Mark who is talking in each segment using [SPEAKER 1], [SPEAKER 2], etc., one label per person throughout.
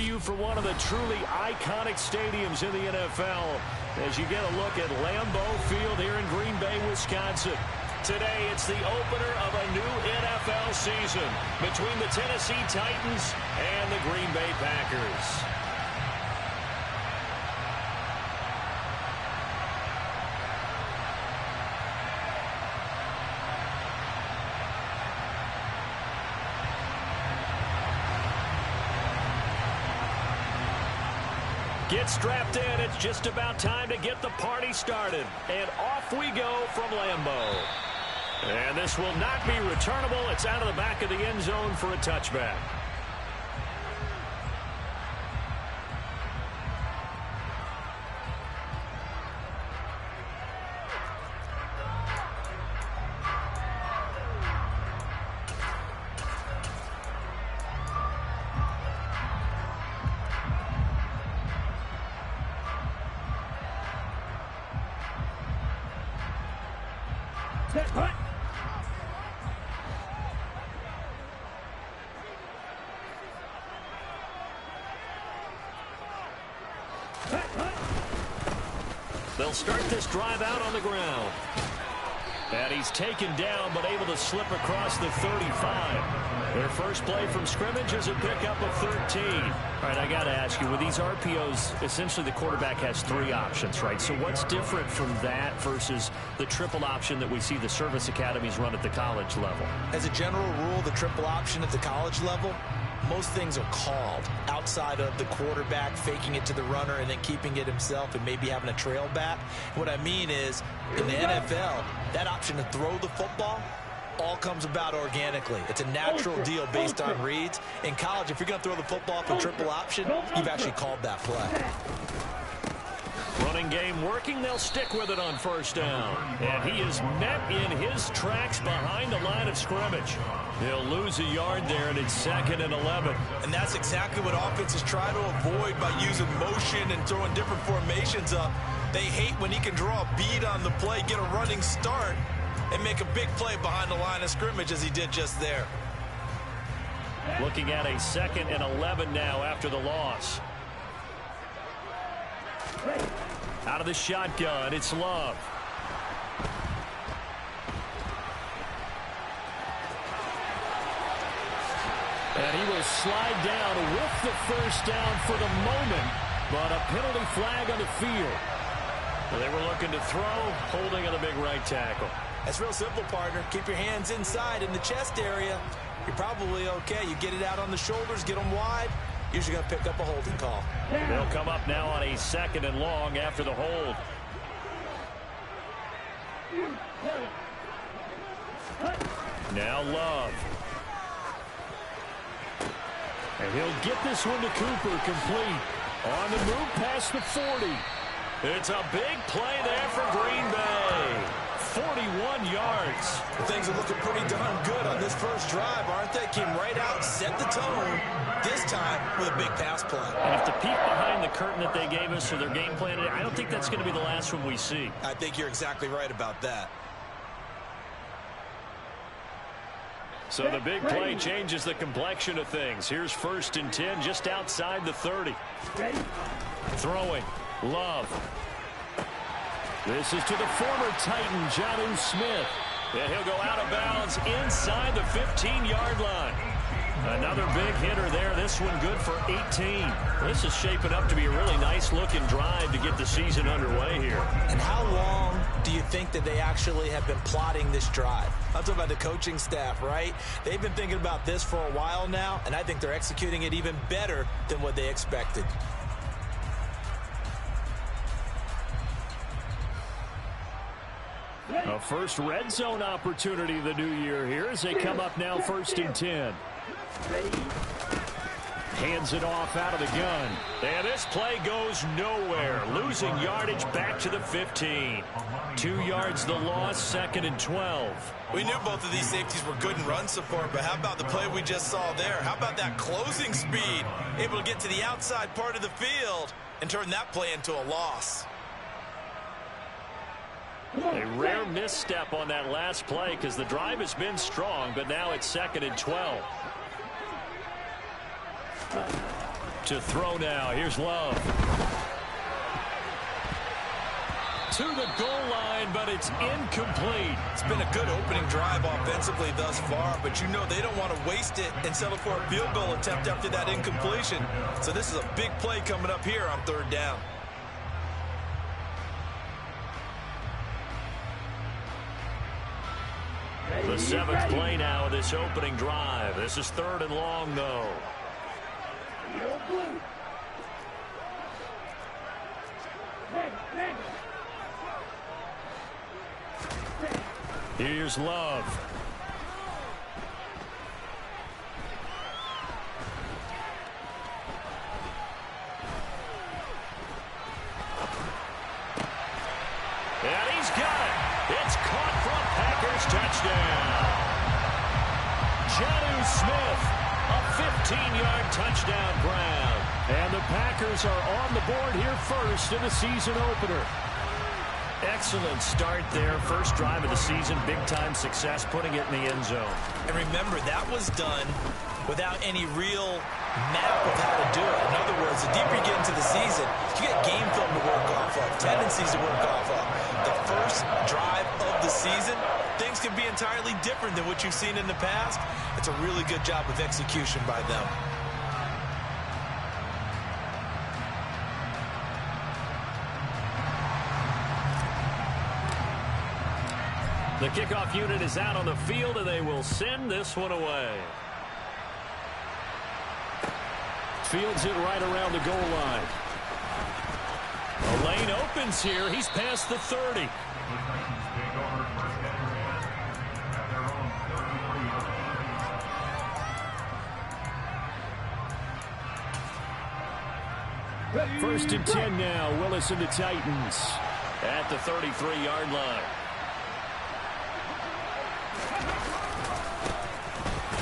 [SPEAKER 1] you from one of the truly iconic stadiums in the NFL as you get a look at Lambeau Field here in Green Bay, Wisconsin. Today, it's the opener of a new NFL season between the Tennessee Titans and the Green Bay Packers. Get strapped in. It's just about time to get the party started. And off we go from Lambeau. And this will not be returnable. It's out of the back of the end zone for a touchback. They'll start this drive out on the ground. And he's taken down, but able to slip across the 35. Their first play from scrimmage is a pickup of 13. All right, I got to ask you, with these RPOs, essentially the quarterback has three options, right? So what's different from that versus the triple option that we see the service academies run at the college level?
[SPEAKER 2] As a general rule, the triple option at the college level, most things are called outside of the quarterback faking it to the runner and then keeping it himself and maybe having a trail back. What I mean is, in the NFL, that option to throw the football all comes about organically. It's a natural deal based on reads. In college, if you're going to throw the football for triple option, you've actually called that play.
[SPEAKER 1] Running game working. They'll stick with it on first down. And he is met in his tracks behind the line of scrimmage. He'll lose a yard there, and it's 2nd and 11.
[SPEAKER 2] And that's exactly what offenses try to avoid by using motion and throwing different formations up. They hate when he can draw a bead on the play, get a running start, and make a big play behind the line of scrimmage as he did just there.
[SPEAKER 1] Looking at a 2nd and 11 now after the loss. Out of the shotgun, it's Love. And he will slide down with the first down for the moment, but a penalty flag on the field. Well, they were looking to throw, holding on the big right tackle.
[SPEAKER 2] That's real simple, partner. Keep your hands inside in the chest area. You're probably okay. You get it out on the shoulders, get them wide. Usually going to pick up a holding call.
[SPEAKER 1] They'll come up now on a 2nd and long after the hold. Now Love. And he'll get this one to Cooper, complete. On the move past the 40. It's a big play there for Green Bay. 41 yards.
[SPEAKER 2] Things are looking pretty darn good on this first drive, aren't they? Came right out, set the tone, this time with a big pass play.
[SPEAKER 1] And if the peek behind the curtain that they gave us or their game plan, I don't think that's going to be the last one we see.
[SPEAKER 2] I think you're exactly right about that.
[SPEAKER 1] So the big play changes the complexion of things. Here's 1st and 10 just outside the 30. Throwing. Love. This is to the former Titan, Jonnu Smith. And he'll go out of bounds inside the 15-yard line. Another big hitter there. This one good for 18. This is shaping up to be a really nice-looking drive to get the season underway here.
[SPEAKER 2] And how long do you think that they actually have been plotting this drive? I'm talking about the coaching staff, right? They've been thinking about this for a while now, and I think they're executing it even better than what they expected.
[SPEAKER 1] A first red zone opportunity the new year here as they come up now 1st and 10. Hands it off out of the gun. And this play goes nowhere. Losing yardage back to the 15. 2 yards the loss, 2nd and 12.
[SPEAKER 2] We knew both of these safeties were good in run support, but how about the play we just saw there? How about that closing speed? Able to get to the outside part of the field and turn that play into a loss.
[SPEAKER 1] A rare misstep on that last play because the drive has been strong, but now it's 2nd and 12. To throw now. Here's Love. To the goal line, but it's incomplete.
[SPEAKER 2] It's been a good opening drive offensively thus far, but you know they don't want to waste it and settle for a field goal attempt after that incompletion. So this is a big play coming up here on 3rd down.
[SPEAKER 1] The 7th play now of this opening drive. This is 3rd and long, though. Here's Love. And he's got it. It's caught for a Packers touchdown. Jonnu Smith, a 15-yard touchdown grab. And the Packers are on the board here first in the season opener. Excellent start there. First drive of the season, big-time success, putting it in the end zone.
[SPEAKER 2] And remember, that was done without any real map of how to do it. In other words, the deeper you get into the season, you get game film to work off of, tendencies to work off of. The first drive of the season, things can be entirely different than what you've seen in the past. It's a really good job of execution by them.
[SPEAKER 1] The kickoff unit is out on the field, and they will send this one away. Fields it right around the goal line. A lane opens here. He's past the 30. First and 10 now. Willis and the Titans at the 33-yard line.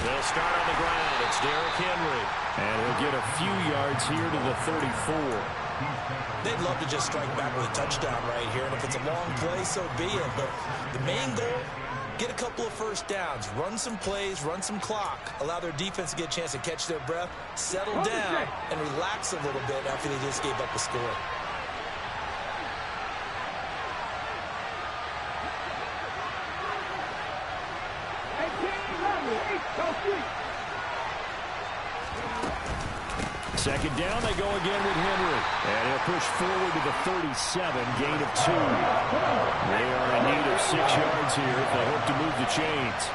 [SPEAKER 1] They'll start on the ground. It's Derrick Henry. And he'll get a few yards here to the 34.
[SPEAKER 2] They'd love to just strike back with a touchdown right here. And if it's a long play, so be it. But the main goal, get a couple of first downs. Run some plays, run some clock. Allow their defense to get a chance to catch their breath, settle down, and relax a little bit after they just gave up a score.
[SPEAKER 1] Second down, they go again with Henry. And he'll push forward to the 37, gain of 2. They are in need of 6 yards here if they hope to move the chains.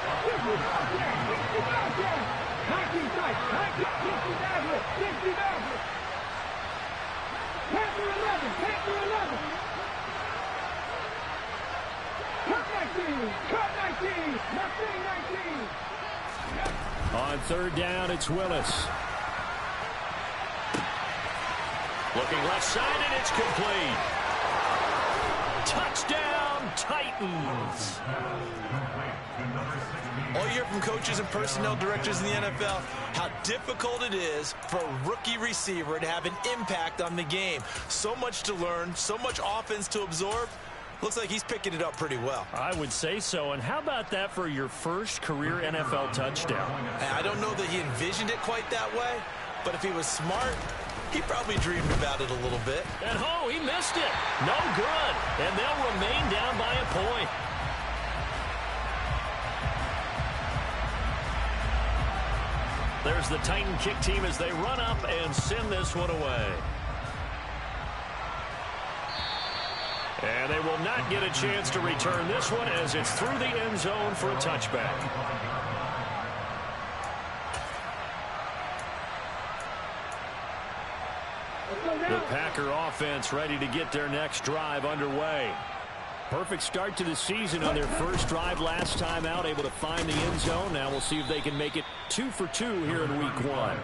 [SPEAKER 1] On 3rd down, it's Willis. Looking left side, and it's complete. Touchdown, Titans.
[SPEAKER 2] All you hear from coaches and personnel directors in the NFL, how difficult it is for a rookie receiver to have an impact on the game. So much to learn, so much offense to absorb. Looks like he's picking it up pretty well.
[SPEAKER 1] I would say so. And how about that for your first career NFL touchdown?
[SPEAKER 2] I don't know that he envisioned it quite that way, but if he was smart, he probably dreamed about it a little bit.
[SPEAKER 1] And he missed it. No good. And they'll remain down by a point. There's the Titan kick team as they run up and send this one away. And they will not get a chance to return this one as it's through the end zone for a touchback. The Packer offense ready to get their next drive underway. Perfect start to the season on their first drive last time out, able to find the end zone. Now we'll see if they can make it 2 for 2 here in week 1.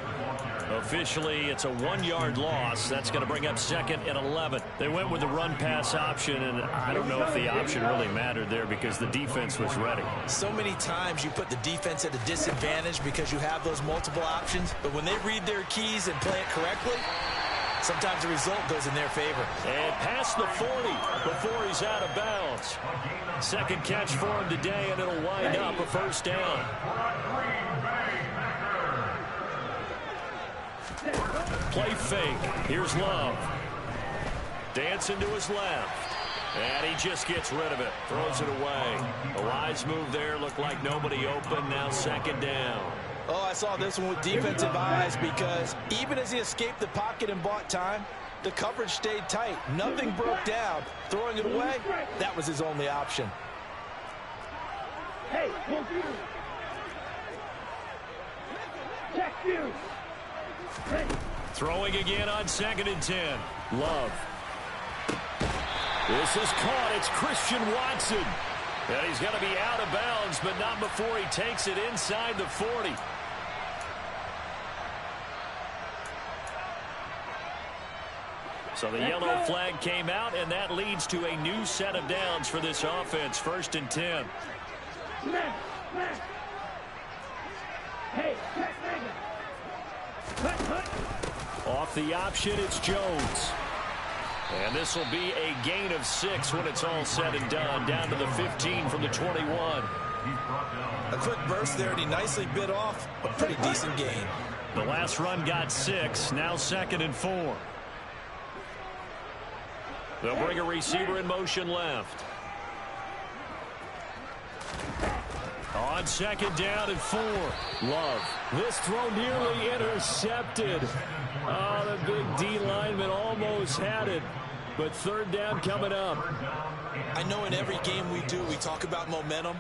[SPEAKER 1] Officially, it's a 1-yard loss. That's going to bring up 2nd and 11. They went with the run-pass option, and I don't know if the option really mattered there because the defense was ready.
[SPEAKER 2] So many times you put the defense at a disadvantage because you have those multiple options, but when they read their keys and play it correctly, sometimes the result goes in their favor.
[SPEAKER 1] And past the 40 before he's out of bounds. Second catch for him today, and it'll wind up a first down. Play fake. Here's Love. Dancing to his left. And he just gets rid of it. Throws it away. A wise move there. Looked like nobody open. Now second down.
[SPEAKER 2] Oh, I saw this one with defensive eyes because even as he escaped the pocket and bought time, the coverage stayed tight. Nothing broke down. Throwing it away, that was his only option.
[SPEAKER 3] Hey, check you.
[SPEAKER 1] Throwing again on 2nd and 10. Love. This is caught. It's Christian Watson. And he's going to be out of bounds, but not before he takes it inside the 40. So the yellow flag came out, and that leads to a new set of downs for this offense. 1st and 10.
[SPEAKER 3] Hey,
[SPEAKER 1] Off the option, it's Jones. And this will be a gain of 6 when it's all said and done. Down to the 15 from the 21.
[SPEAKER 2] A quick burst there, and he nicely bit off a pretty decent gain.
[SPEAKER 1] The last run got 6. Now 2nd and 4. They'll bring a receiver in motion left. On 2nd down and 4. Love. This throw nearly intercepted. Oh, the big D lineman almost had it. But 3rd down coming up.
[SPEAKER 2] I know in every game we do, we talk about momentum.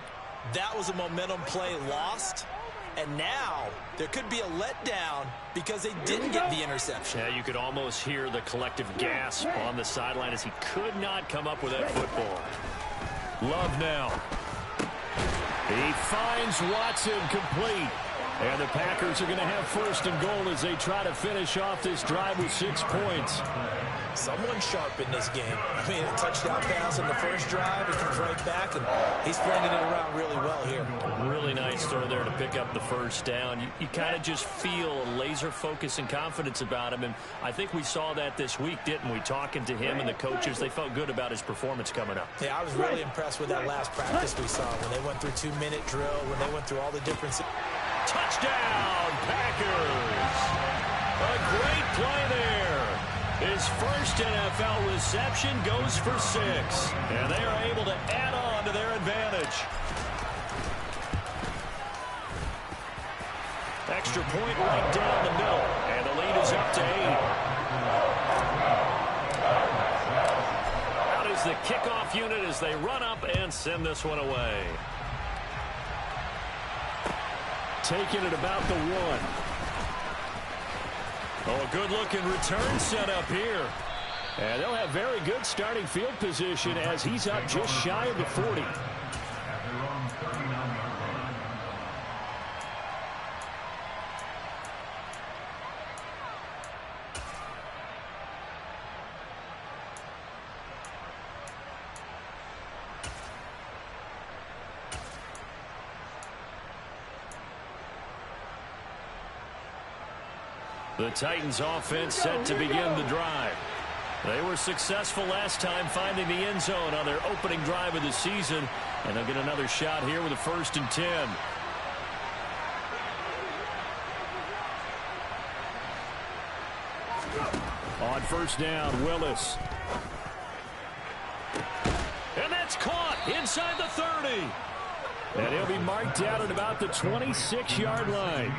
[SPEAKER 2] That was a momentum play lost. And now there could be a letdown because they didn't get the interception.
[SPEAKER 1] Yeah, you could almost hear the collective gasp on the sideline as he could not come up with that football. Love now. He finds Watson complete. And the Packers are going to have 1st and goal as they try to finish off this drive with 6 points.
[SPEAKER 2] Someone sharp in this game. I mean, a touchdown pass on the first drive. He comes right back, and he's flinging it around really well here.
[SPEAKER 1] Really nice throw there to pick up the 1st down. You kind of just feel a laser focus and confidence about him, and I think we saw that this week, didn't we? Talking to him and the coaches, they felt good about his performance coming up.
[SPEAKER 2] Yeah, I was really impressed with that last practice we saw when they went through 2-minute drill, when they went through all the different...
[SPEAKER 1] Touchdown, Packers! A great play there. His first NFL reception goes for 6. And they are able to add on to their advantage. Extra point right down the middle. And the lead is up to 8. Out is the kickoff unit as they run up and send this one away. Taking it about the 1. Oh, a good-looking return set up here. And they'll have very good starting field position as he's up just shy of the 40. The Titans offense set to begin the drive. They were successful last time finding the end zone on their opening drive of the season. And they'll get another shot here with a 1st and 10. On 1st down, Willis. And that's caught inside the 30. And he'll be marked down at about the 26-yard line.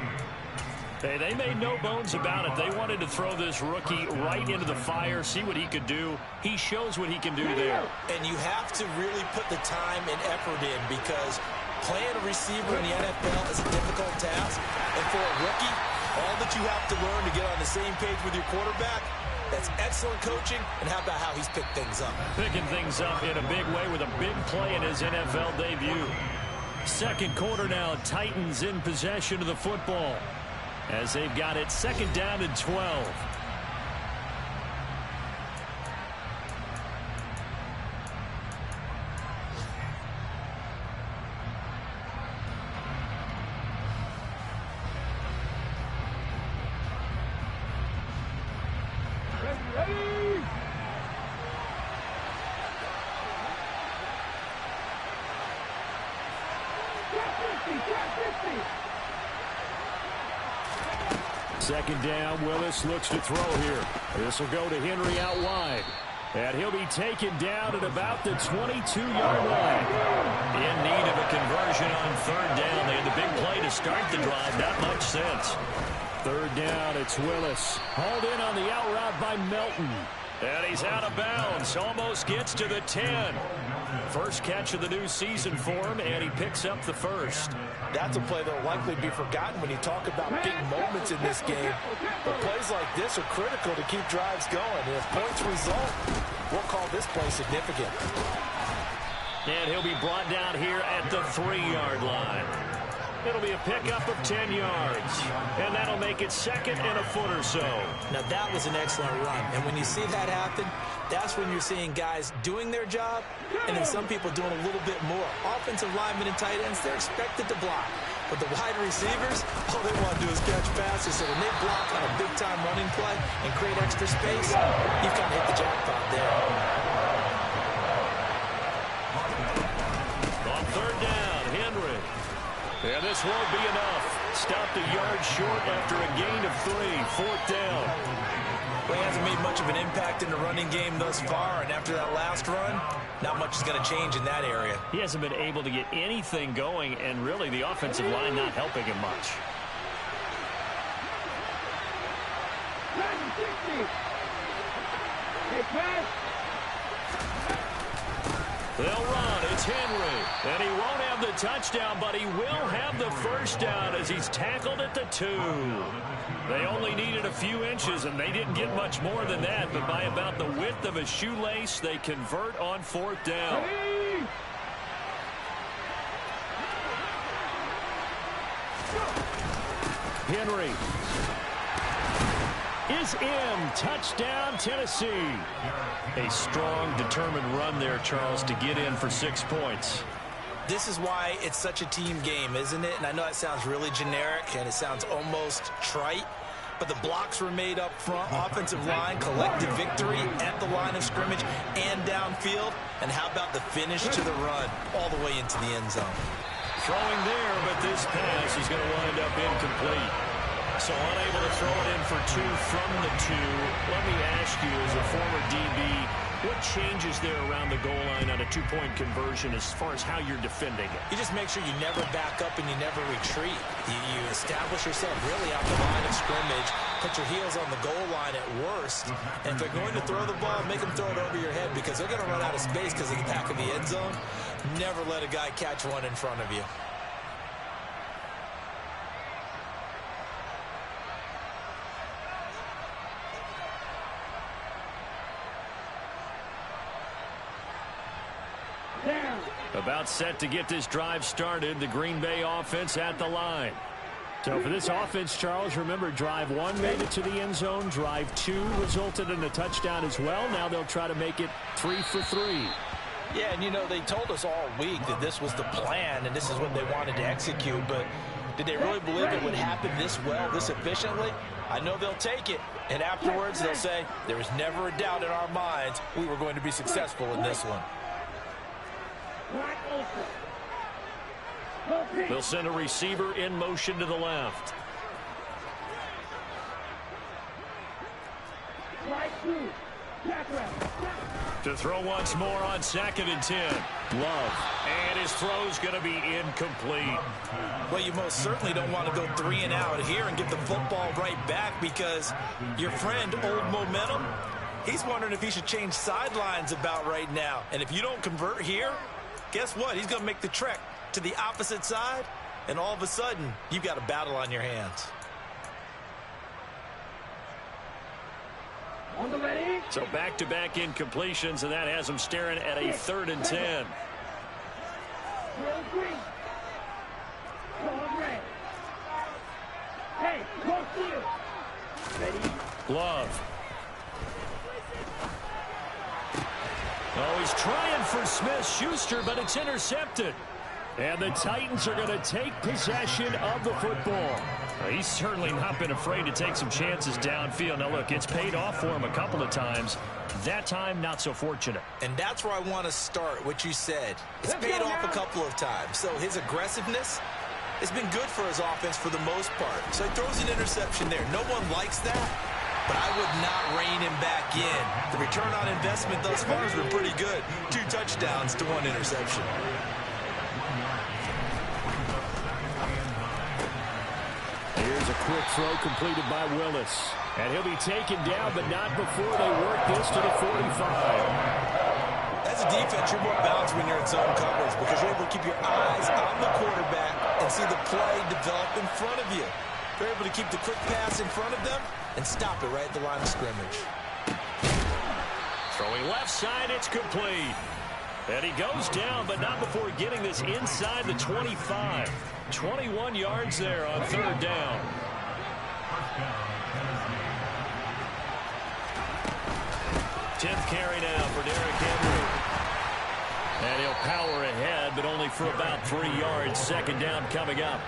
[SPEAKER 1] Hey, they made no bones about it. They wanted to throw this rookie right into the fire, see what he could do. He shows what he can do there.
[SPEAKER 2] And you have to really put the time and effort in because playing a receiver in the NFL is a difficult task. And for a rookie, all that you have to learn to get on the same page with your quarterback, that's excellent coaching. And how about how he's picked things up?
[SPEAKER 1] Picking things up in a big way with a big play in his NFL debut. 2nd quarter now, Titans in possession of the football as they've got it 2nd down and 12. Second down, Willis looks to throw here. This will go to Henry out wide. And he'll be taken down at about the 22-yard line. In need of a conversion on third down. They had the big play to start the drive. Not much sense. Third down, it's Willis. Hauled in on the out route by Melton. And he's out of bounds. Almost gets to the 10. First catch of the new season for him, and he picks up the first.
[SPEAKER 2] That's a play that will likely be forgotten when you talk about big moments in this game. But plays like this are critical to keep drives going. And if points result, we'll call this play significant.
[SPEAKER 1] And he'll be brought down here at the 3-yard line. It'll be a pickup of 10 yards. And that'll make it second and a foot or so.
[SPEAKER 2] Now, that was an excellent run. And when you see that happen, that's when you're seeing guys doing their job and then some people doing a little bit more. Offensive linemen and tight ends, they're expected to block. But the wide receivers, all they want to do is catch passes. So when they block on a big-time running play and create extra space, you've kind of hit the jackpot there.
[SPEAKER 1] On third down, Henry. And this won't be enough. Stopped a yard short after a gain of 3. Fourth down.
[SPEAKER 2] Well, he hasn't made much of an impact in the running game thus far, and after that last run, not much is going to change in that area.
[SPEAKER 1] He hasn't been able to get anything going, and really the offensive line not helping him much. They'll run. It's Henry. And he won't have the touchdown, but he will have the first down as he's tackled at the 2. They only needed a few inches, and they didn't get much more than that. But by about the width of a shoelace, they convert on fourth down. Henry is in. Touchdown, Tennessee. A strong, determined run there, Charles, to get in for 6 points.
[SPEAKER 2] This is why it's such a team game, isn't it? And I know that sounds really generic, and it sounds almost trite, but the blocks were made up front. Offensive line, collective victory at the line of scrimmage and downfield. And how about the finish to the run all the way into the end zone?
[SPEAKER 1] Throwing there, but this pass is going to wind up incomplete. So unable to throw it in for 2 from the 2. Let me ask you, as a former DB, what changes there around the goal line on a 2-point conversion as far as how you're defending it?
[SPEAKER 2] You just make sure you never back up and you never retreat. You establish yourself really out the line of scrimmage, put your heels on the goal line at worst, and if they're going to throw the ball, make them throw it over your head because they're going to run out of space because of the back of the end zone. Never let a guy catch one in front of you.
[SPEAKER 1] About set to get this drive started, the Green Bay offense at the line. So for this offense, Charles, remember, drive 1 made it to the end zone. Drive 2 resulted in a touchdown as well. Now they'll try to make it 3 for 3.
[SPEAKER 2] Yeah, and you know, they told us all week that this was the plan and this is what they wanted to execute, but did they really believe it would happen this well, this efficiently? I know they'll take it, and afterwards they'll say, there was never a doubt in our minds we were going to be successful in this one.
[SPEAKER 1] They'll send a receiver in motion to the left. To throw once more on 2nd and 10. Love. And his throw's going to be incomplete.
[SPEAKER 2] Well, you most certainly don't want to go 3 and out here and get the football right back because your friend, Old Momentum, he's wondering if he should change sidelines about right now. And if you don't convert here, guess what? He's going to make the trek to the opposite side, and all of a sudden, you've got a battle on your hands.
[SPEAKER 1] So back-to-back incompletions, and that has him staring at a 3rd and 10. Love. Oh, he's trying for Smith-Schuster, but it's intercepted. And the Titans are going to take possession of the football. He's certainly not been afraid to take some chances downfield. Now, look, it's paid off for him a couple of times. That time, not so fortunate.
[SPEAKER 2] And that's where I want to start, what you said. It's paid off a couple of times. So his aggressiveness, It's been good for his offense for the most part. So he throws an interception there. No one likes that, but I would not rein him back in. The return on investment thus far has been pretty good. 2 touchdowns to 1 interception.
[SPEAKER 1] Here's a quick throw completed by Willis. And he'll be taken down, but not before they work this to the 45.
[SPEAKER 2] As a defense, you're more balanced when you're in zone coverage because you're able to keep your eyes on the quarterback and see the play develop in front of you. You're able to keep the quick pass in front of them and stop it right at the line of scrimmage.
[SPEAKER 1] Throwing left side, it's complete. And he goes down, but not before getting this inside the 25. 21 yards there on 3rd down. Tenth carry now for Derrick Henry. And he'll power ahead, but only for about 3 yards. 2nd down coming up.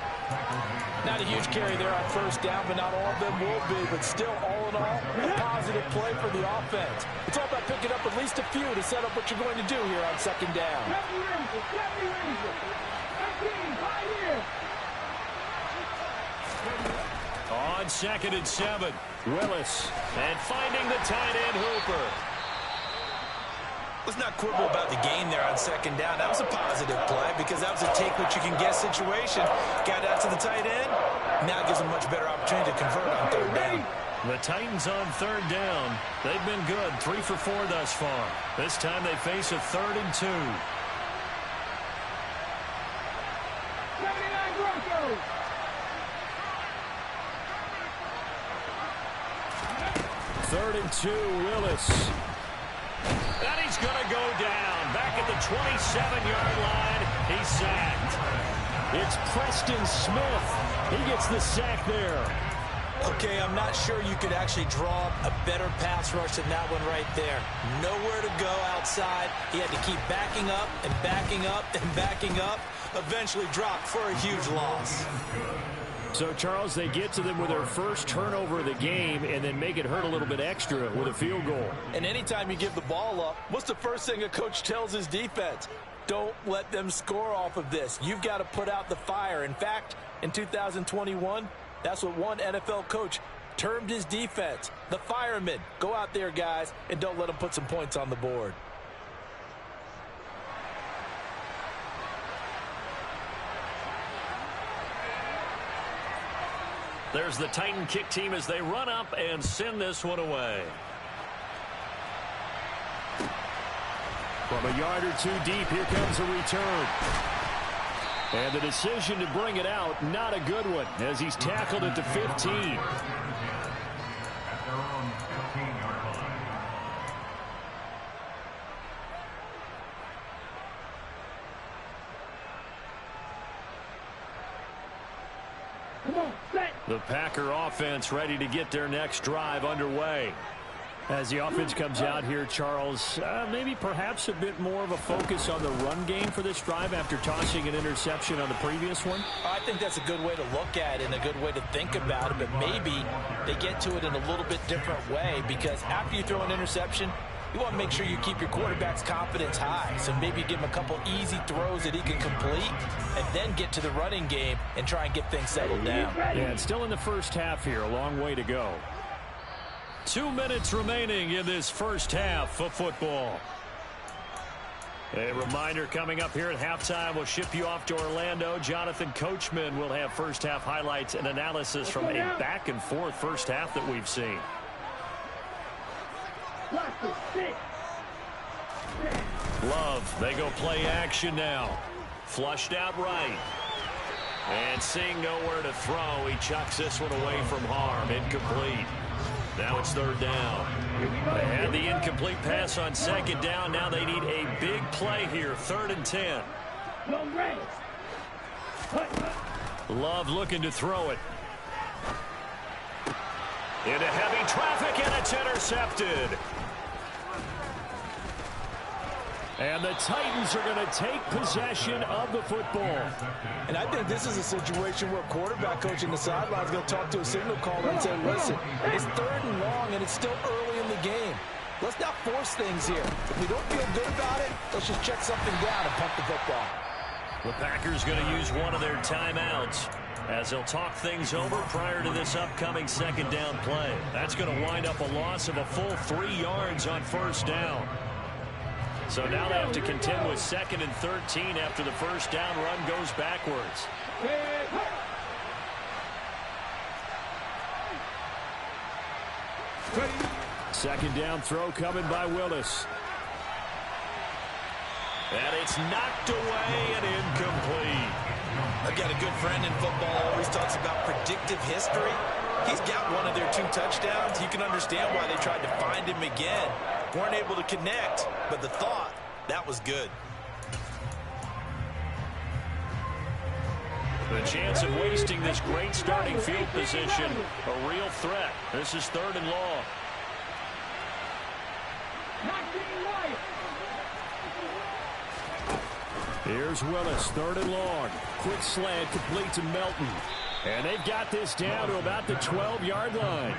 [SPEAKER 4] Not a huge carry there on 1st down, but not all of them will be. But still, all in all, a positive play for the offense. It's all about picking up at least a few to set up what you're going to do here on 2nd down.
[SPEAKER 1] On 2nd and 7, Willis. And finding the tight end, Hooper.
[SPEAKER 2] Let's not quibble about the gain there on 2nd down. That was a positive play because that was a take-what-you-can-get situation. Got out to the tight end. Now it gives them much better opportunity to convert on 3rd down.
[SPEAKER 1] The Titans on 3rd down. They've been good, 3 for 4 thus far. This time they face a 3rd and 2.
[SPEAKER 3] 79 Broncos.
[SPEAKER 1] Third and 2, Willis. And he's going to go down. Back at the 27-yard line. He's sacked. It's Preston Smith. He gets the sack there.
[SPEAKER 2] Okay, I'm not sure you could actually draw a better pass rush than that one right there. Nowhere to go outside. He had to keep backing up and backing up and backing up. Eventually dropped for a huge loss.
[SPEAKER 1] So, Charles, they get to them with their first turnover of the game and then make it hurt a little bit extra with a field goal.
[SPEAKER 4] And anytime you give the ball up, what's the first thing a coach tells his defense? Don't let them score off of this. You've got to put out the fire. In fact, in 2021, that's what one NFL coach termed his defense. The firemen. Go out there, guys, and don't let them put some points on the board.
[SPEAKER 1] There's the Titan kick team as they run up and send this one away. From a yard or 2 deep, here comes a return. And the decision to bring it out, not a good one, as he's tackled at the 15. The Packer offense ready to get their next drive underway. As the offense comes out here, Charles, maybe perhaps a bit more of a focus on the run game for this drive after tossing an interception on the previous one?
[SPEAKER 4] I think that's a good way to look at it and a good way to think about it, but maybe they get to it in a little bit different way because after you throw an interception, you want to make sure you keep your quarterback's confidence high. So maybe give him a couple easy throws that he can complete and then get to the running game and try and get things settled down.
[SPEAKER 1] Yeah, it's still in the first half here. A long way to go. 2 minutes remaining in this first half of football. A reminder coming up here at halftime. We'll ship you off to Orlando. Jonathan Coachman will have first half highlights and analysis from a back-and-forth first half that we've seen. Love, they go play action now. Flushed out right. And seeing nowhere to throw, he chucks this one away from harm. Incomplete. Now it's 3rd down. They had the incomplete pass on 2nd down. Now they need a big play here. 3rd and 10. Love looking to throw it. Into heavy traffic, and it's intercepted. And the Titans are going to take possession of the football.
[SPEAKER 4] And I think this is a situation where quarterback coach in the sideline is going to talk to a signal caller and say, listen, it's 3rd and long, and it's still early in the game. Let's not force things here. If we don't feel good about it, let's just check something down and punt the football.
[SPEAKER 1] The Packers going to use one of their timeouts as they'll talk things over prior to this upcoming second down play. That's going to wind up a loss of a full 3 yards on first down. So now they have to contend with 2nd and 13 after the first down run goes backwards. Second down throw coming by Willis. And it's knocked away and incomplete.
[SPEAKER 2] I've got a good friend in football, always talks about predictive history. He's got one of their 2 touchdowns. You can understand why they tried to find him again. Weren't able to connect, but the thought, that was good.
[SPEAKER 1] The chance of wasting this great starting field position, a real threat. This is 3rd and long. Here's Willis, 3rd and long. Quick slant complete to Melton. And they've got this down to about the 12-yard line.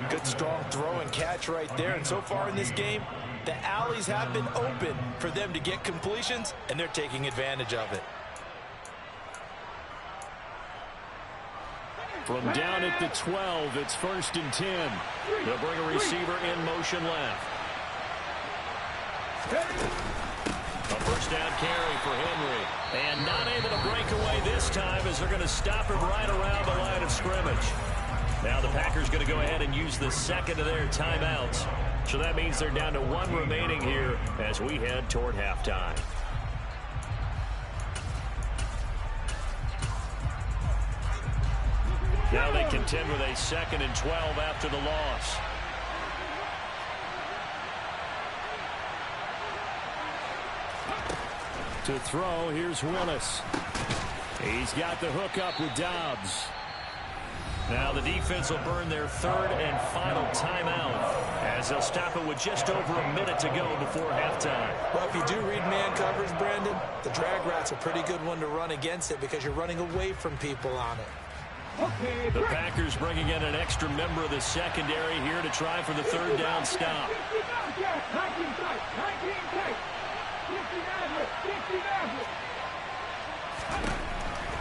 [SPEAKER 2] Good strong throw and catch right there. And so far in this game, the alleys have been open for them to get completions, and they're taking advantage of it.
[SPEAKER 1] From down at the 12, it's 1st and 10. They'll bring a receiver in motion left. A first down carry for Henry. And not able to break away this time as they're going to stop him right around the line of scrimmage. Now the Packers going to go ahead and use the 2nd of their timeouts. So that means they're down to 1 remaining here as we head toward halftime. Now they contend with a 2nd and 12 after the loss. To throw, here's Willis. He's got the hook up with Dobbs. Now the defense will burn their 3rd and final timeout as they'll stop it with just over a minute to go before halftime.
[SPEAKER 2] Well, if you do read man covers, Brandon, the drag route's a pretty good one to run against it because you're running away from people on it.
[SPEAKER 1] The Packers bringing in an extra member of the secondary here to try for the 3rd down stop.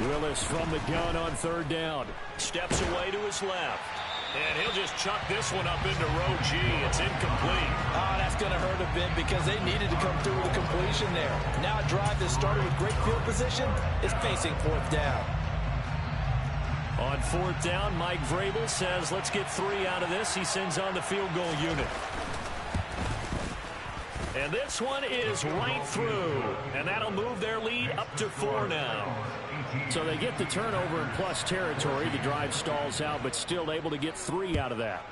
[SPEAKER 1] Willis from the gun on 3rd down. Steps away to his left. And he'll just chuck this one up into row G. It's incomplete.
[SPEAKER 2] Oh, that's going to hurt a bit because they needed to come through with a completion there. Now a drive that started with great field position is facing 4th down.
[SPEAKER 1] On 4th down, Mike Vrabel says, let's get 3 out of this. He sends on the field goal unit. And this one is right through. And that'll move their lead up to 4 now. So they get the turnover in plus territory. The drive stalls out, but still able to get 3 out of that.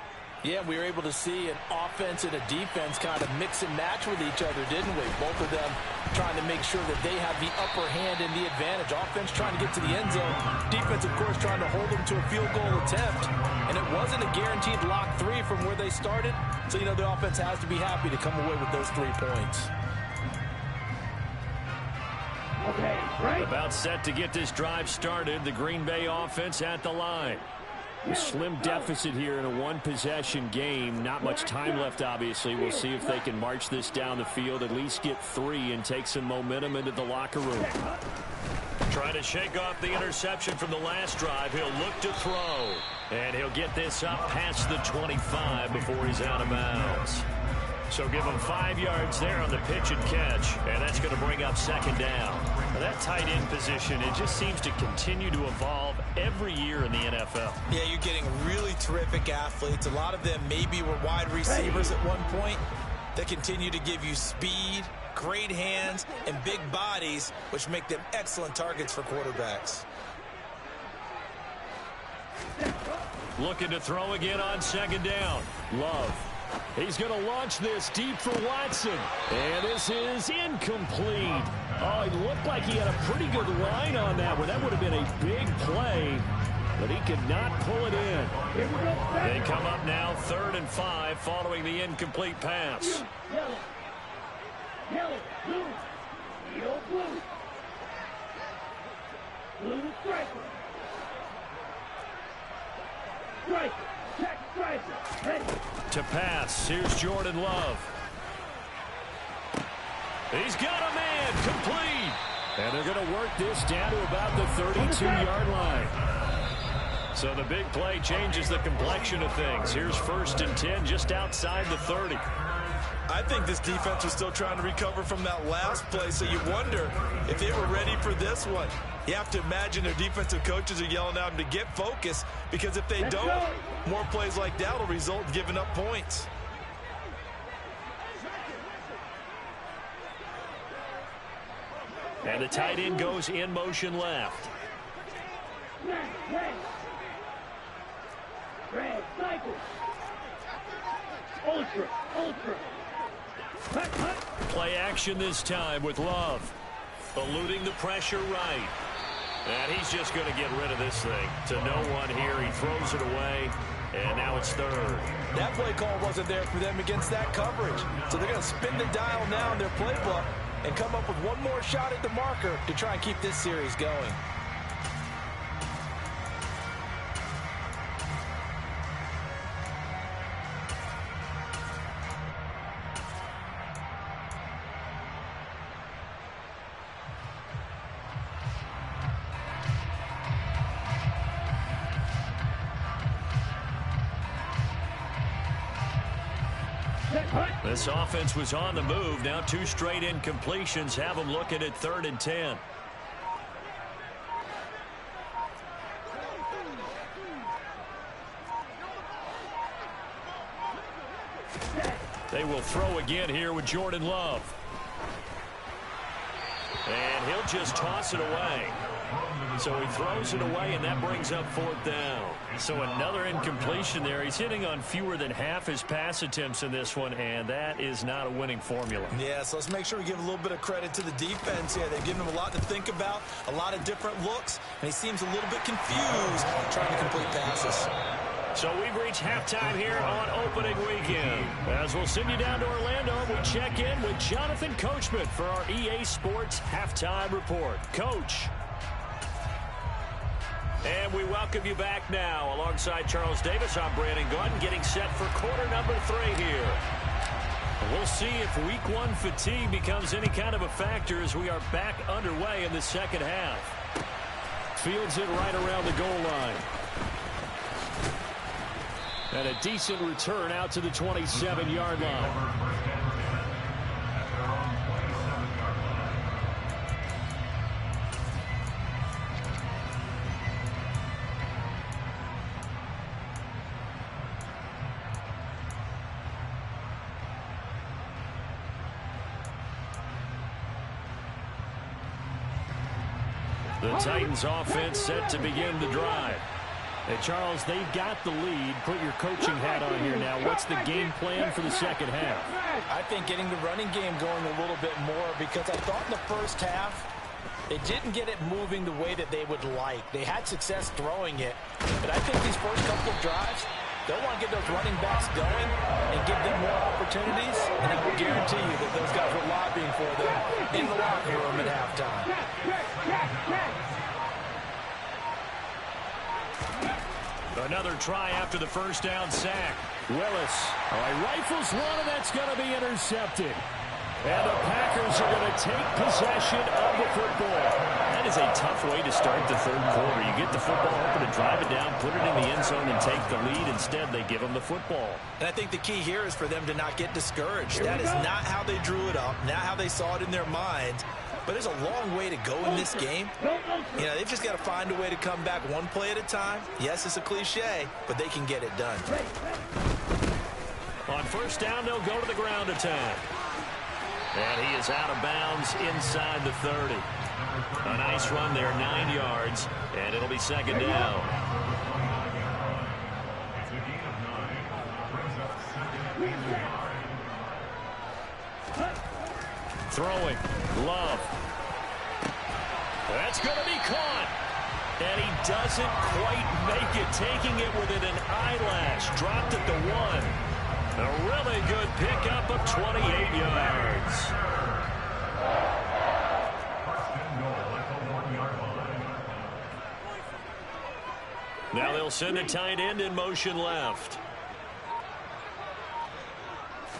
[SPEAKER 2] Yeah, we were able to see an offense and a defense kind of mix and match with each other, didn't we? Both of them trying to make sure that they have the upper hand and the advantage. Offense trying to get to the end zone. Defense, of course, trying to hold them to a field goal attempt. And it wasn't a guaranteed lock 3 from where they started. So, you know, the offense has to be happy to come away with those 3 points.
[SPEAKER 3] Okay, right.
[SPEAKER 1] About set to get this drive started. The Green Bay offense at the line. A slim deficit here in a 1-possession game. Not much time left, obviously. We'll see if they can march this down the field, at least get 3 and take some momentum into the locker room. Trying to shake off the interception from the last drive. He'll look to throw. And he'll get this up past the 25 before he's out of bounds. So give him 5 yards there on the pitch and catch. And that's going to bring up 2nd down. Now that tight end position, it just seems to continue to evolve every year in the NFL.
[SPEAKER 2] Yeah, you're getting really terrific athletes. A lot of them maybe were wide receivers at one point. They continue to give you speed, great hands, and big bodies, which make them excellent targets for quarterbacks.
[SPEAKER 1] Looking to throw again on 2nd down. Love. He's going to launch this deep for Watson. And this is incomplete. Oh, it looked like he had a pretty good line on that one. That would have been a big play, but he could not pull it in. They come up now 3rd and 5 following the incomplete pass.
[SPEAKER 3] Yellow, blue, yellow, blue. Blue striker. Striker, check striker, ready.
[SPEAKER 1] To pass, here's Jordan Love. He's got a man, complete. And they're going to work this down to about the 32-yard line. So the big play changes the complexion of things. Here's 1st and 10 just outside the 30.
[SPEAKER 2] I think this defense was still trying to recover from that last play, so you wonder if they were ready for this one. You have to imagine their defensive coaches are yelling at them to get focused, because if they don't, more plays like that will result in giving up points.
[SPEAKER 1] And the tight end goes in motion left.
[SPEAKER 3] Red, cycle. Ultra. Cut.
[SPEAKER 1] Play action this time with Love. Eluding the pressure right. And he's just going to get rid of this thing. To no one here. He throws it away. And now it's 3rd.
[SPEAKER 4] That play call wasn't there for them against that coverage. So they're going to spin the dial now in their playbook and come up with one more shot at the marker to try and keep this series going.
[SPEAKER 1] This offense was on the move. Now 2 straight incompletions have them looking at 3rd and 10. They will throw again here with Jordan Love. And he'll just toss it away. So he throws it away, and that brings up 4th down. So another incompletion there. He's hitting on fewer than half his pass attempts in this one, and that is not a winning formula.
[SPEAKER 2] Yeah, so let's make sure we give a little bit of credit to the defense here. They've given him a lot to think about, a lot of different looks, and he seems a little bit confused trying to complete passes.
[SPEAKER 1] So we've reached halftime here on opening weekend. As we'll send you down to Orlando, we check in with Jonathan Coachman for our EA Sports Halftime Report. Coach. And we welcome you back now. Alongside Charles Davis, I'm Brandon Gordon, getting set for quarter number 3 here. We'll see if week 1 fatigue becomes any kind of a factor as we are back underway in the second half. Fields it right around the goal line. And a decent return out to the 27-yard line. The Titans offense set to begin the drive. Hey, Charles, they've got the lead. Put your coaching hat on here now. What's the game plan for the second half?
[SPEAKER 4] I think getting the running game going a little bit more, because I thought in the first half they didn't get it moving the way that they would like. They had success throwing it, but I think these first couple of drives, they'll want to get those running backs going and give them more opportunities, and I will guarantee you that those guys were lobbying for them in the locker room at halftime.
[SPEAKER 1] Another try after the first down sack. Willis. All right, rifles one, and that's going to be intercepted. And the Packers are going to take possession of the football. That is a tough way to start the third quarter. You get the football, hoping to drive it down, put it in the end zone, and take the lead. Instead, they give them the football.
[SPEAKER 2] And I think the key here is for them to not get discouraged. That is not how they drew it up, not how they saw it in their minds. But there's a long way to go in this game. You know, they've just got to find a way to come back one play at a time. Yes, it's a cliche, but they can get it done.
[SPEAKER 1] On first down, they'll go to the ground attack. And he is out of bounds inside the 30. A nice run there, 9 yards, and it'll be second down. Throwing, Love. That's going to be caught. And he doesn't quite make it, taking it within an eyelash. Dropped at the 1. A really good pickup of 28 yards. Now they'll send a tight end in motion left.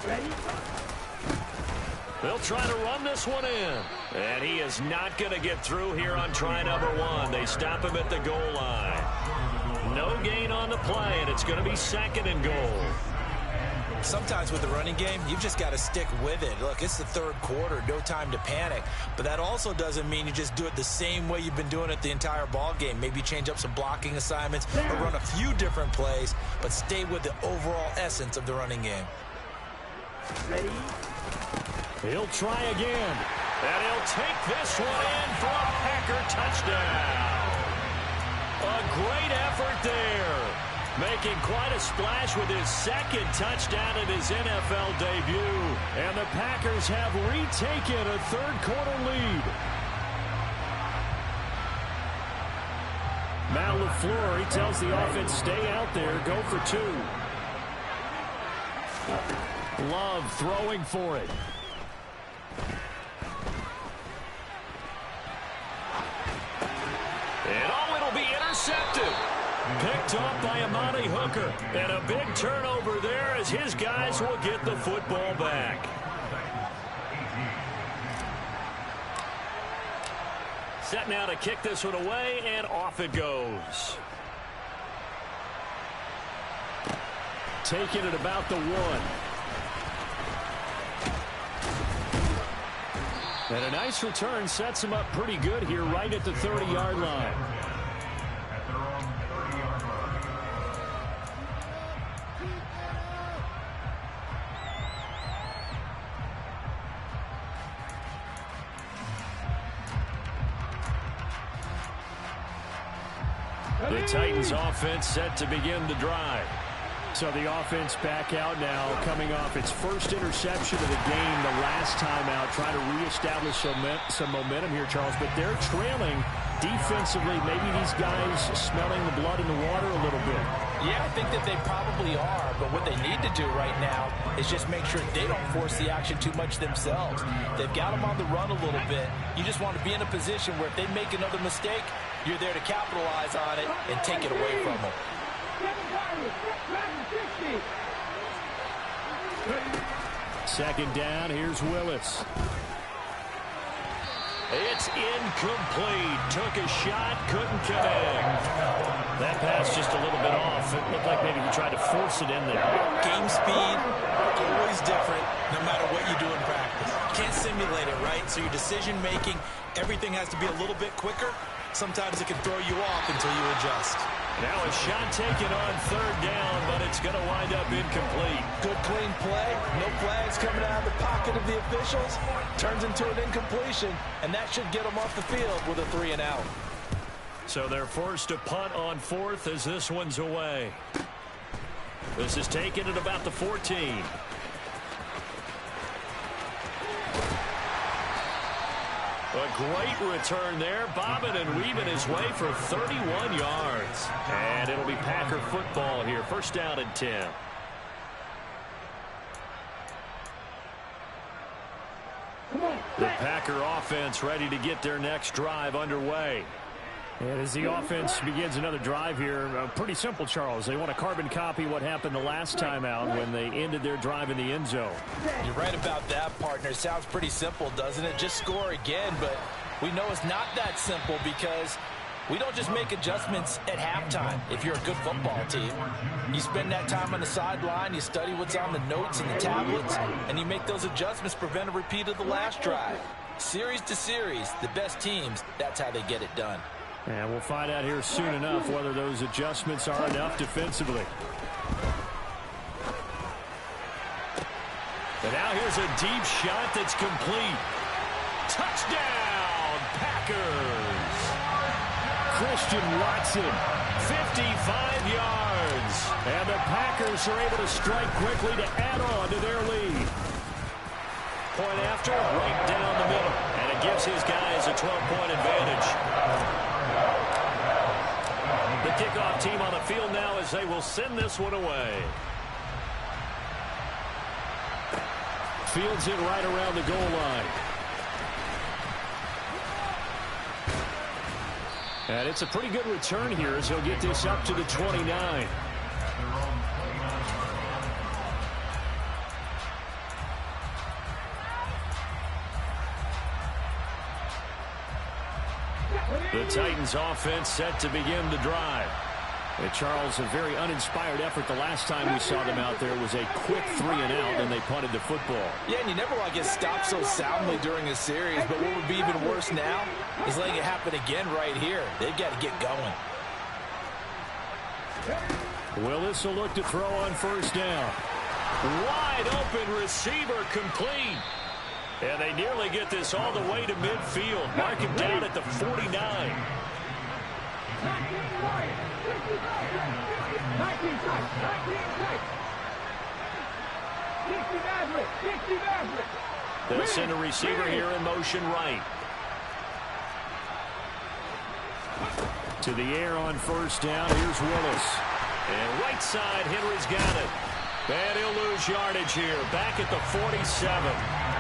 [SPEAKER 3] Ready?
[SPEAKER 1] They'll try to run this one in. And he is not going to get through here on try number 1. They stop him at the goal line. No gain on the play, and it's going to be 2nd and goal.
[SPEAKER 2] Sometimes with the running game, you've just got to stick with it. Look, it's the 3rd quarter, no time to panic. But that also doesn't mean you just do it the same way you've been doing it the entire ball game. Maybe change up some blocking assignments or run a few different plays, but stay with the overall essence of the running game.
[SPEAKER 3] Ready?
[SPEAKER 1] He'll try again. And he'll take this one in for a Packer touchdown. A great effort there. Making quite a splash with his 2nd touchdown in his NFL debut. And the Packers have retaken a 3rd quarter lead. Matt LaFleur, he tells the offense, stay out there, go for 2. Love throwing for it. And it'll be intercepted. Picked off by Amani Hooker. And a big turnover there as his guys will get the football back. Set now to kick this one away, and off it goes. Taking it about the 1. And a nice return sets him up pretty good here right at the 30-yard line. The Titans offense set to begin the drive. So the offense back out now, coming off its first interception of the game the last time out, trying to reestablish some momentum here, Charles. But they're trailing defensively. Maybe these guys smelling the blood in the water a little bit.
[SPEAKER 4] Yeah, I think that they probably are. But what they need to do right now is just make sure they don't force the action too much themselves. They've got them on the run a little bit. You just want to be in a position where if they make another mistake, you're there to capitalize on it and take it away from them.
[SPEAKER 1] Second down, here's Willis. It's incomplete. Took a shot, couldn't connect. That pass just a little bit off. It looked like maybe he tried to force it in there.
[SPEAKER 2] Game speed, always different, no matter what you do in practice. You can't simulate it, right? So your decision-making, everything has to be a little bit quicker. Sometimes it can throw you off until you adjust.
[SPEAKER 1] Now a shot taken on 3rd down, but it's going to wind up incomplete.
[SPEAKER 4] Good clean play. No flags coming out of the pocket of the officials. Turns into an incompletion, and that should get them off the field with a 3-and-out.
[SPEAKER 1] So they're forced to punt on 4th as this one's away. This is taken at about the 14. A great return there, bobbing and weaving his way for 31 yards. And it'll be Packer football here. First down and 10. The Packer offense ready to get their next drive underway. And as the offense begins another drive here, pretty simple, Charles. They want to carbon copy what happened the last time out when they ended their drive in the end zone.
[SPEAKER 4] You're right about that, partner. Sounds pretty simple, doesn't it? Just score again, but we know it's not that simple because we don't just make adjustments at halftime if you're a good football team. You spend that time on the sideline, you study what's on the notes and the tablets, and you make those adjustments to prevent a repeat of the last drive. Series to series, the best teams, that's how they get it done.
[SPEAKER 1] And we'll find out here soon enough whether those adjustments are enough defensively. And now here's a deep shot that's complete. Touchdown, Packers! Christian Watson, 55 yards. And the Packers are able to strike quickly to add on to their lead. Point after, right down the middle. And it gives his guys a 12-point advantage. The kickoff team on the field now as they will send this one away. Fields it right around the goal line. And it's a pretty good return here as he'll get this up to the 29. The Titans offense set to begin the drive.
[SPEAKER 5] And Charles, a very uninspired effort the last time we saw them out there was a quick 3-and-out, and they punted the football.
[SPEAKER 4] Yeah, and you never want to get stopped so soundly during a series, but what would be even worse now is letting it happen again right here. They've got to get going.
[SPEAKER 1] Willis will look to throw on first down. Wide open receiver complete. And they nearly get this all the way to midfield. Mark him down at the 49. They'll send a receiver here in motion right. To the air on first down. Here's Willis. And right side, Henry's got it. And he'll lose yardage here. Back at the 47.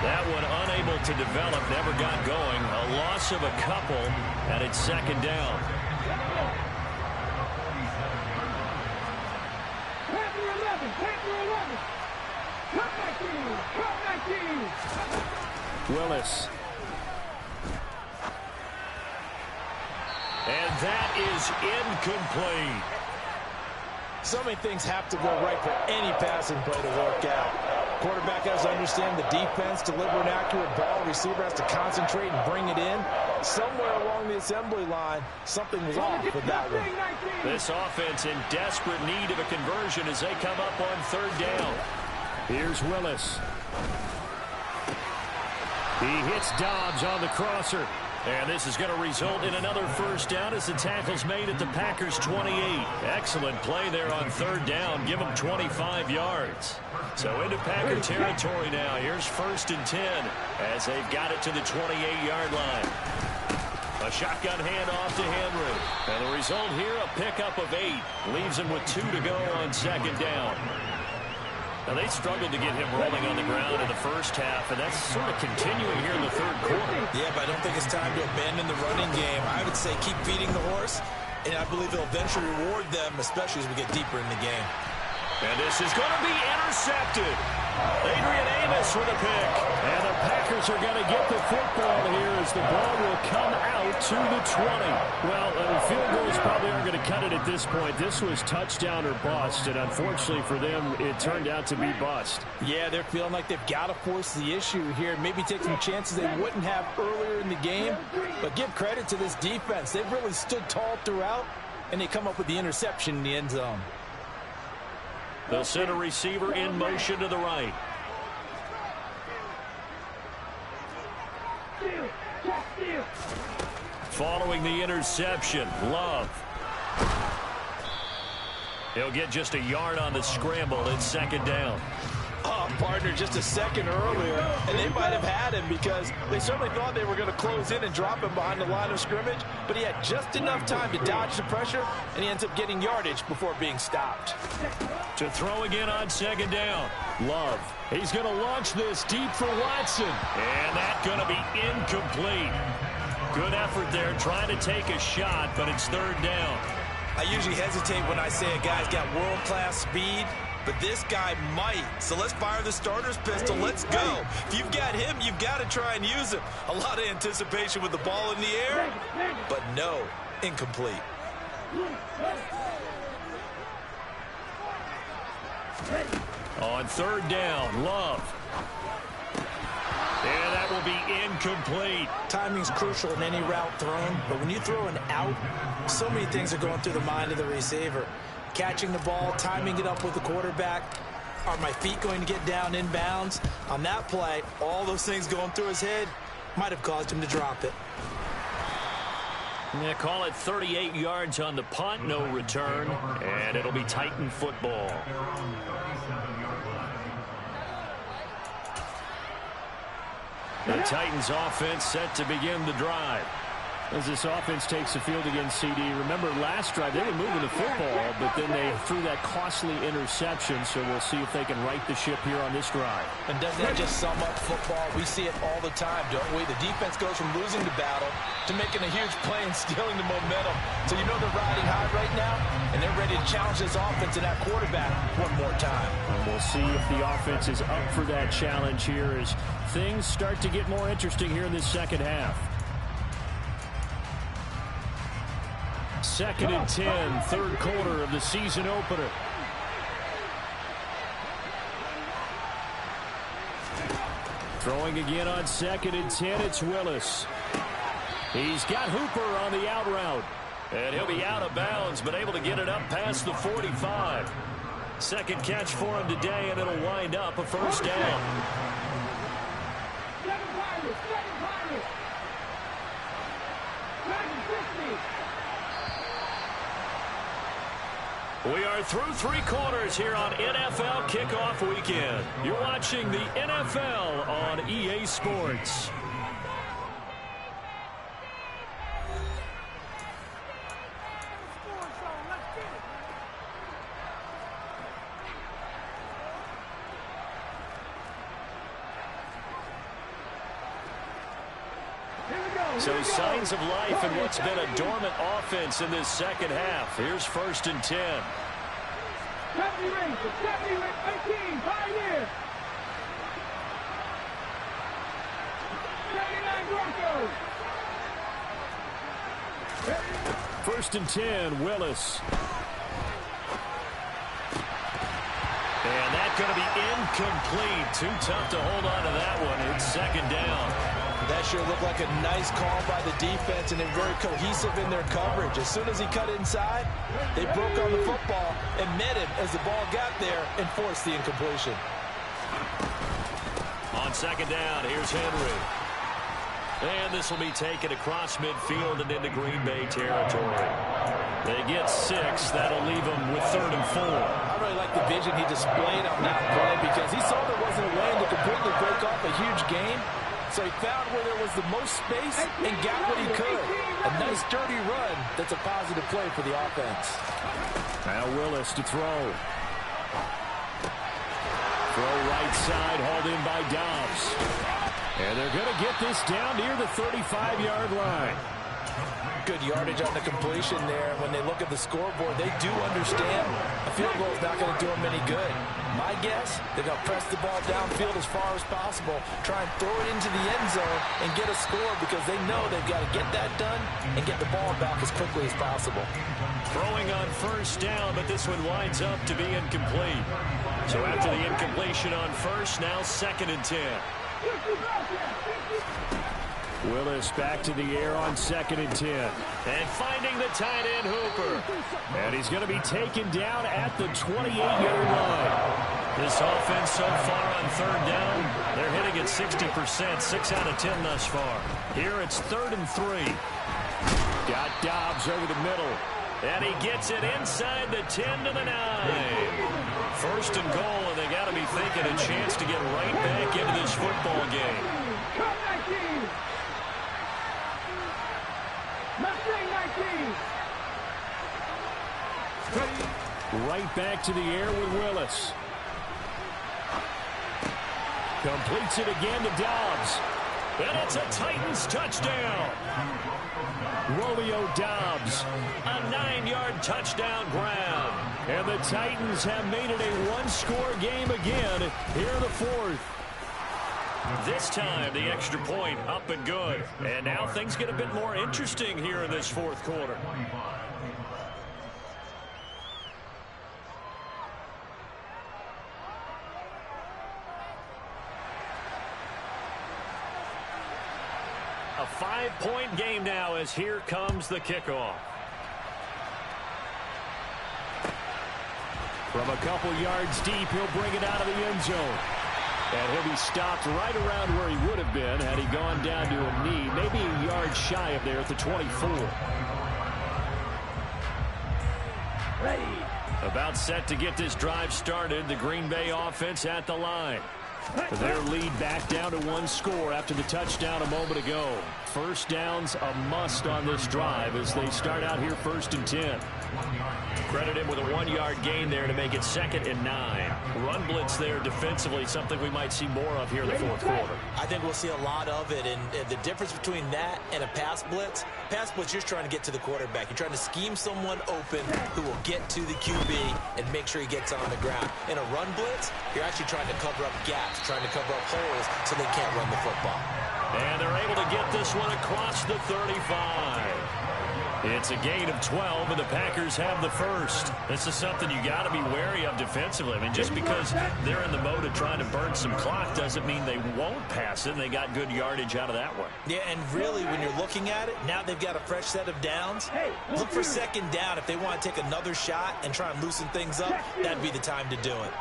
[SPEAKER 1] That one unable to develop. Never got going. A loss of a couple. And it's second down. Willis. And that is incomplete.
[SPEAKER 4] So many things have to go right for any passing play to work out. Quarterback has to understand the defense, deliver an accurate ball. Receiver has to concentrate and bring it in. Somewhere along the assembly line, something was off with that one.
[SPEAKER 1] This offense in desperate need of a conversion as they come up on third down. Here's Willis. He hits Dobbs on the crosser. And this is going to result in another first down as the tackle's made at the Packers' 28. Excellent play there on third down. Give them 25 yards. So into Packer territory now. Here's first and 10 as they've got it to the 28-yard line. A shotgun handoff to Henry. And the result here, a pickup of 8. Leaves him with 2 to go on second down. Now, they struggled to get him rolling on the ground in the first half, and that's sort of continuing here in the third quarter.
[SPEAKER 2] Yeah, but I don't think it's time to abandon the running game. I would say keep feeding the horse, and I believe it'll eventually reward them, especially as we get deeper in the game.
[SPEAKER 1] And this is going to be intercepted. Adrian Amos with a pick. And the Packers are going to get the football here as the ball will come out to the 20. Well, field goals probably aren't going to cut it at this point. This was touchdown or bust, and unfortunately for them, it turned out to be bust.
[SPEAKER 4] Yeah, they're feeling like they've got to force the issue here. Maybe take some chances they wouldn't have earlier in the game. But give credit to this defense. They've really stood tall throughout, and they come up with the interception in the end zone.
[SPEAKER 1] They'll send a receiver in motion to the right. Following the interception, Love. He'll get just a yard on the scramble. It's second down.
[SPEAKER 4] Oh, partner, just a second earlier, and they might have had him because they certainly thought they were going to close in and drop him behind the line of scrimmage, but he had just enough time to dodge the pressure, and he ends up getting yardage before being stopped.
[SPEAKER 1] To throw again on second down. Love. He's going to launch this deep for Watson, and that's going to be incomplete. Good effort there trying to take a shot, but it's third down.
[SPEAKER 2] I usually hesitate when I say a guy's got world-class speed, but this guy might. So let's fire the starter's pistol. Let's go. If you've got him, you've got to try and use him. A lot of anticipation with the ball in the air, but no, incomplete.
[SPEAKER 1] On third down, Love. And that will be incomplete.
[SPEAKER 2] Timing's crucial in any route thrown, but when you throw an out, so many things are going through the mind of the receiver. Catching the ball, timing it up with the quarterback. Are my feet going to get down inbounds? On that play, all those things going through his head might have caused him to drop it.
[SPEAKER 1] Yeah, call it 38 yards on the punt, no return, and it'll be Titan football. The Titans offense set to begin the drive.
[SPEAKER 5] As this offense takes the field against CD, remember last drive they were moving the football, but then they threw that costly interception, so we'll see if they can right the ship here on this drive.
[SPEAKER 4] And doesn't that just sum up football? We see it all the time, don't we? The defense goes from losing the battle to making a huge play and stealing the momentum. So you know they're riding high right now, and they're ready to challenge this offense and that quarterback one more time.
[SPEAKER 5] And we'll see if the offense is up for that challenge here as things start to get more interesting here in this second half. 2nd and 10, third quarter of the season opener. Throwing again on 2nd and 10, it's Willis. He's got Hooper on the out route. And he'll be out of bounds, but able to get it up past the 45. Second catch for him today, and it'll wind up a first down. We are through three quarters here on NFL Kickoff Weekend. You're watching the NFL on EA Sports. So signs of life in what's been a dormant offense in this second half. Here's 1st and 10.
[SPEAKER 3] 18, Pioneer. 79 Broncos.
[SPEAKER 5] 1st and 10, Willis. And that's going to be incomplete. Too tough to hold on to that one. It's 2nd down.
[SPEAKER 2] That sure looked like a nice call by the defense, and they're very cohesive in their coverage. As soon as he cut inside, they broke on the football and met him as the ball got there and forced the incompletion.
[SPEAKER 5] On 2nd down, here's Henry. And this will be taken across midfield and into Green Bay territory. They get 6. That'll leave them with 3rd and 4.
[SPEAKER 2] I really like the vision he displayed on that play because he saw there wasn't a lane to completely break off a huge game. So he found where there was the most space and got what he could. A nice, dirty run that's a positive play for the offense.
[SPEAKER 5] Now Willis to throw. Throw right side, hauled in by Dobbs. And they're going to get this down near the 35-yard line.
[SPEAKER 2] Good yardage on the completion there. When they look at the scoreboard, they do understand a field goal is not going to do them any good. My guess, they're going to press the ball downfield as far as possible, try and throw it into the end zone and get a score because they know they've got to get that done and get the ball back as quickly as possible.
[SPEAKER 5] Throwing on 1st down, but this one winds up to be incomplete. So after the incompletion on 1st, now 2nd and 10. Willis back to the air on 2nd and 10. And finding the tight end, Hooper. And he's going to be taken down at the 28-yard line. This offense so far on 3rd down, they're hitting at 60%, 6 out of 10 thus far. Here it's 3rd and 3. Got Dobbs over the middle. And he gets it inside the 10 to the 9. 1st and goal, and they got to be thinking a chance to get right back into this football game. Right back to the air with Willis. Completes it again to Dobbs. And it's a Titans touchdown. Romeo Dobbs, a 9-yard touchdown grab. And the Titans have made it a one-score game again here in the 4th. This time, the extra point up and good. And now things get a bit more interesting here in this 4th quarter. A 5-point game now as here comes the kickoff. From a couple yards deep, he'll bring it out of the end zone. And he'll be stopped right around where he would have been had he gone down to a knee, maybe a yard shy of there at the 24. Ready. About set to get this drive started, the Green Bay offense at the line. Their lead back down to 1 score after the touchdown a moment ago. 1st down's a must on this drive as they start out here 1st and 10. Credit him with a 1-yard gain there to make it 2nd and 9. Run blitz there defensively, something we might see more of here in the 4th quarter.
[SPEAKER 2] I think we'll see a lot of it, and the difference between that and a pass blitz, you're trying to get to the quarterback. You're trying to scheme someone open who will get to the QB and make sure he gets on the ground. In a run blitz, you're actually trying to cover up gaps, trying to cover up holes so they can't run the football.
[SPEAKER 5] And they're able to get this one across the 35.
[SPEAKER 1] It's a gain of 12, and the Packers have the first. This is something you got to be wary of defensively. I mean, just because they're in the mode of trying to burn some clock doesn't mean they won't pass it, and they got good yardage out of that one.
[SPEAKER 2] Yeah, and really, when you're looking at it, now they've got a fresh set of downs. Look for second down. If they want to take another shot and try and loosen things up, that'd be the time to do it.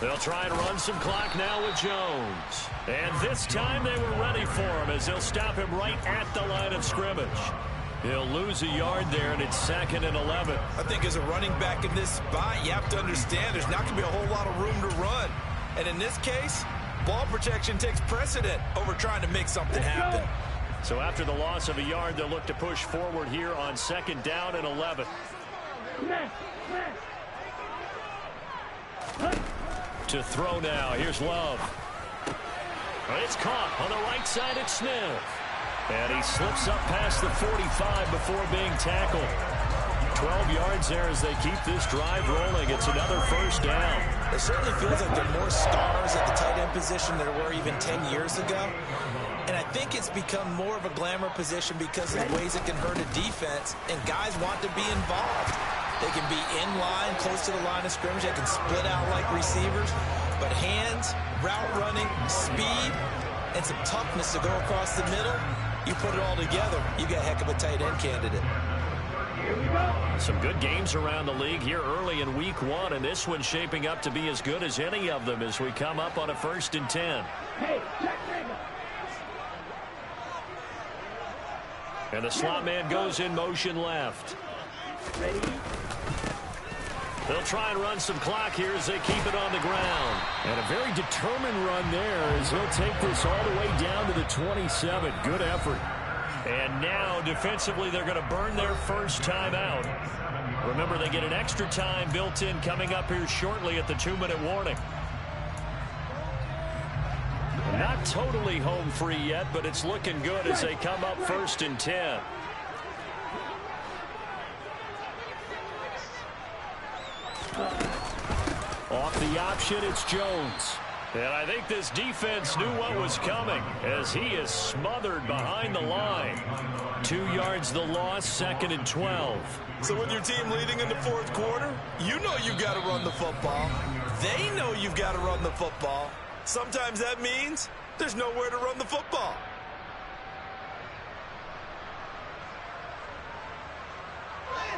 [SPEAKER 1] They'll try and run some clock now with Jones. And this time they were ready for him as they'll stop him right at the line of scrimmage. He'll lose a yard there, and it's 2nd and 11.
[SPEAKER 4] I think as a running back in this spot, you have to understand there's not going to be a whole lot of room to run. And in this case, ball protection takes precedent over trying to make something happen.
[SPEAKER 1] So after the loss of a yard, they'll look to push forward here on 2nd down and 11. To throw now. Here's Love. It's caught on the right side at Smith. And he slips up past the 45 before being tackled. 12 yards there as they keep this drive rolling. It's another first down.
[SPEAKER 2] It certainly feels like there are more stars at the tight end position than there were even 10 years ago. And I think it's become more of a glamour position because of the ways it can hurt a defense, and guys want to be involved. They can be in line, close to the line of scrimmage. They can split out like receivers. But hands, route running, speed, and some toughness to go across the middle, you put it all together, you got a heck of a tight end candidate.
[SPEAKER 1] Some good games around the league here early in week 1, and this one's shaping up to be as good as any of them as we come up on a 1st and 10. And the slot man goes in motion left. They'll try and run some clock here as they keep it on the ground.
[SPEAKER 5] And a very determined run there as he'll take this all the way down to the 27. Good effort.
[SPEAKER 1] And now, defensively, they're going to burn their first time out. Remember, they get an extra time built in coming up here shortly at the 2-minute warning. Not totally home free yet, but it's looking good as they come up 1st and 10.
[SPEAKER 5] Off the option, it's Jones.
[SPEAKER 1] And I think this defense knew what was coming as he is smothered behind the line. 2 yards the loss, 2nd and 12.
[SPEAKER 4] So with your team leading in the 4th quarter, you know you've got to run the football. They know you've got to run the football. Sometimes that means there's nowhere to run the football.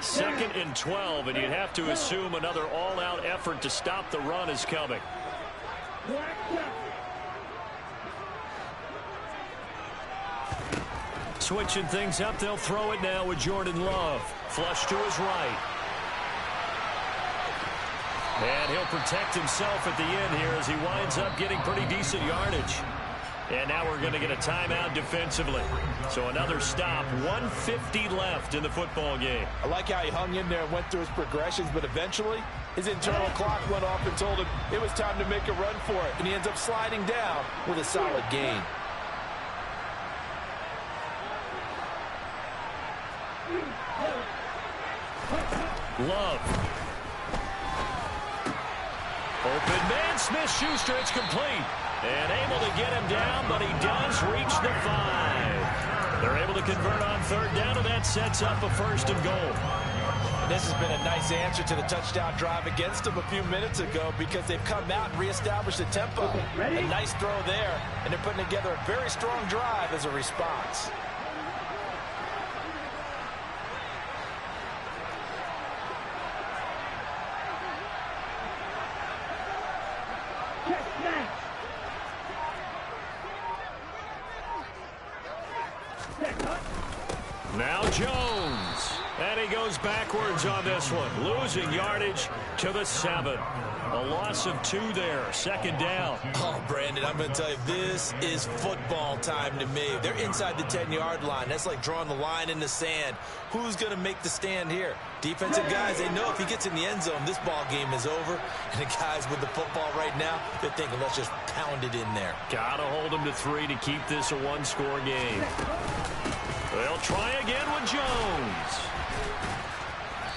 [SPEAKER 1] Second and 12, and you'd have to assume another all-out effort to stop the run is coming. Switching things up, they'll throw it now with Jordan Love. Flush to his right. And he'll protect himself at the end here as he winds up getting pretty decent yardage. And now we're going to get a timeout defensively. So another stop, 1:50 left in the football game.
[SPEAKER 4] I like how he hung in there and went through his progressions, but eventually his internal clock went off and told him it was time to make a run for it. And he ends up sliding down with a solid gain.
[SPEAKER 1] Love. Open man, Smith-Schuster, it's complete. And able to get him down, but he does reach the 5. They're able to convert on 3rd down, and that sets up a 1st and goal.
[SPEAKER 4] This has been a nice answer to the touchdown drive against them a few minutes ago because they've come out and reestablished the tempo. A nice throw there, and they're putting together a very strong drive as a response.
[SPEAKER 1] Now Jones. And he goes backwards on this one. Losing yardage to the 7. A loss of 2 there. 2nd down.
[SPEAKER 2] Oh, Brandon, I'm going to tell you, this is football time to me. They're inside the 10-yard line. That's like drawing the line in the sand. Who's going to make the stand here? Defensive guys, they know if he gets in the end zone, this ball game is over. And the guys with the football right now, they're thinking, let's just pound it in there.
[SPEAKER 1] Got to hold him to 3 to keep this a 1-score game. They'll try again with Jones.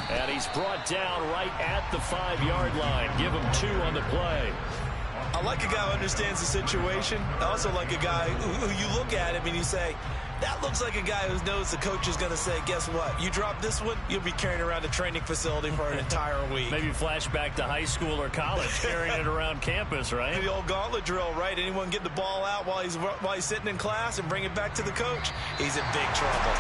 [SPEAKER 1] And he's brought down right at the 5-yard line. Give him 2 on the play.
[SPEAKER 2] I like a guy who understands the situation. I also like a guy who you look at him and you say, That looks like a guy who knows the coach is going to say, guess what? You drop this one, you'll be carrying around a training facility for an entire week.
[SPEAKER 1] Maybe flashback to high school or college, carrying it around campus, right?
[SPEAKER 2] The old gauntlet drill, right? Anyone get the ball out while he's sitting in class and bring it back to the coach? He's in big trouble.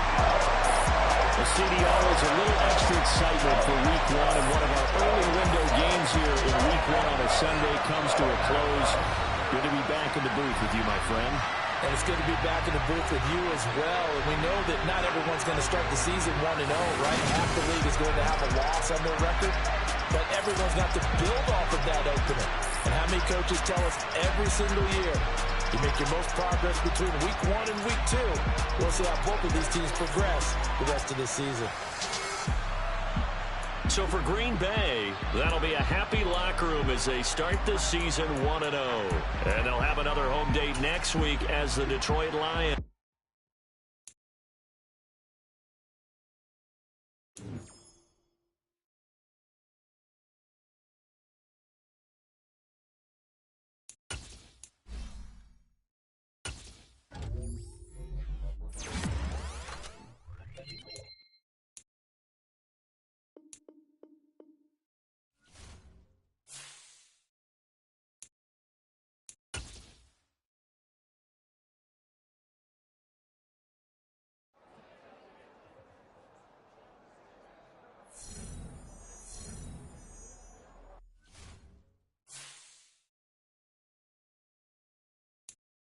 [SPEAKER 5] The CDR is a little extra excitement for week one, and one of our early window games here in week one on a Sunday comes to a close. Good to be back in the booth with you, my friend.
[SPEAKER 4] And it's good to be back in the booth with you as well. And we know that not everyone's going to start the season 1-0, right? Half the league is going to have a loss on their record. But everyone's got to build off of that opener. And how many coaches tell us every single year, you make your most progress between week 1 and week 2. We'll see how both of these teams progress the rest of this season.
[SPEAKER 1] So for Green Bay, that'll be a happy locker room as they start the season 1-0. And they'll have another home date next week as the Detroit Lions.